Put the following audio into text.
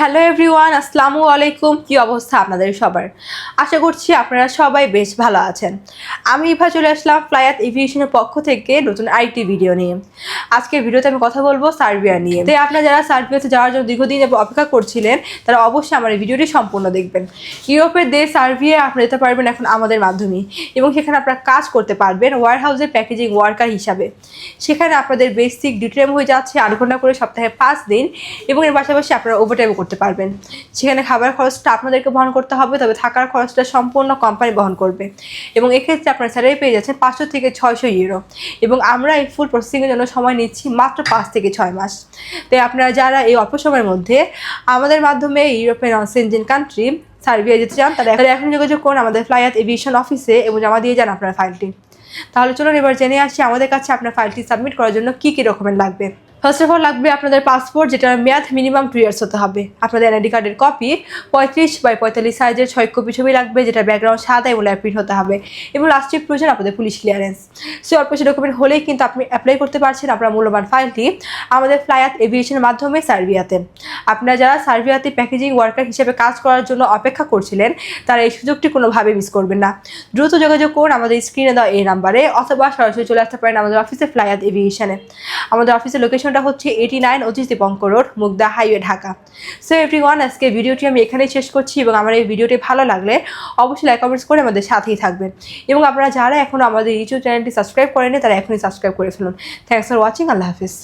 Hello everyone, আসসালামু আলাইকুম। কি অবস্থা আপনাদের সবার? আশা করছি আপনারা সবাই বেশ ভালো আছেন। আমি ইভা চলে আসলাম ফ্লাইয়াত এভিয়েশনের পক্ষ থেকে নতুন আরেকটি ভিডিও নিয়ে। আজকের ভিডিওতে আমি কথা বলবো সার্বিয়া নিয়ে। তাই আপনারা যারা সার্বিয়াতে যাওয়ার জন্য দীর্ঘদিন অপেক্ষা করছিলেন তারা অবশ্যই আমার এই ভিডিওটি সম্পূর্ণ দেখবেন। ইউরোপের দেশ সার্বিয়া আপনারা যেতে পারবেন এখন আমাদের মাধ্যমে, এবং সেখানে আপনারা কাজ করতে পারবেন ওয়ার হাউসের প্যাকেজিং ওয়ার্কার হিসাবে। সেখানে আপনাদের বেসিক ডিউটি টাইম হয়ে যাচ্ছে 8 ঘন্টা করে সপ্তাহে 5 দিন, এবং এর পাশাপাশি আপনারা ওভারটাইমও করতে পারবেন। সেখানে খাবার খরচটা আপনাদেরকে বহন করতে হবে, তবে থাকার খরচটা সম্পূর্ণ কোম্পানি বহন করবে। এবং এক্ষেত্রে আপনারা স্যালারি পেয়ে যাচ্ছেন 500 থেকে 600 ইউরো, এবং আমরা এই ফুল প্রসেসিংয়ের জন্য সময় নিচ্ছি মাত্র 5 থেকে 6 মাস। তাই আপনারা যারা এই অল্প সময়ের মধ্যে আমাদের মাধ্যমে ইউরোপের নন সেনজেন কান্ট্রি সার্বিয়া যেতে চান তারা এখন যোগাযোগ করুন আমাদের ফ্লাইয়াত এভিয়েশন অফিসে এবং জমা দিয়ে যান আপনার ফাইলটি। তাহলে চলুন এবার জেনে আসি আমাদের কাছে আপনার ফাইলটি সাবমিট করার জন্য কী কী ডকুমেন্ট লাগবে। ফার্স্ট অফ অল লাগবে আপনাদের পাসপোর্ট, যেটার মেয়াদ মিনিমাম 2 ইয়ার্স হতে হবে। আপনাদের এনআইডি কার্ডের কপি 35x45 সাইজের 6 কপি ছবি লাগবে, যেটা ব্যাকগ্রাউন্ড সাদা এবং ল্যাপিড হতে হবে। এবং লাস্টে প্রয়োজন আপনাদের পুলিশ ক্লিয়ারেন্স। সো অল্প কিছু ডকুমেন্ট হলেই কিন্তু আপনি অ্যাপ্লাই করতে পারছেন আপনার মূল্যবান ফাইলটি আমাদের ফ্লাইয়াত এভিয়েশনের মাধ্যমে সার্বিয়াতে। আপনারা যারা সার্বিয়াতে প্যাকেজিং ওয়ার্কার হিসেবে কাজ করার জন্য অপেক্ষা করছিলেন তারা এই সুযোগটি কোনোভাবে মিস করবেন না। দ্রুত যোগাযোগ করুন আমাদের স্ক্রিনে দেওয়া এই নাম্বারে, অথবা সরাসরি চলে আসতে পারেন আমাদের অফিসে ফ্লাইয়াত এভিয়েশনে। আমাদের অফিসের লোকেশনটা হচ্ছে 89 Atish Dipankar road, Mugda highway, Dhaka. So everyone, আজকে ভিডিওটি আমি এখানেই শেষ করছি, এবং আমার এই ভিডিওটি ভালো লাগলে অবশ্যই লাইক কমেন্টস করে আমাদের সাথেই থাকবেন। এবং আপনারা যারা এখনও আমাদের ইউটিউব চ্যানেলটি সাবস্ক্রাইব করেনি তারা এখনই সাবস্ক্রাইব করে ফেলুন। Thanks for watching. Allah Hafiz.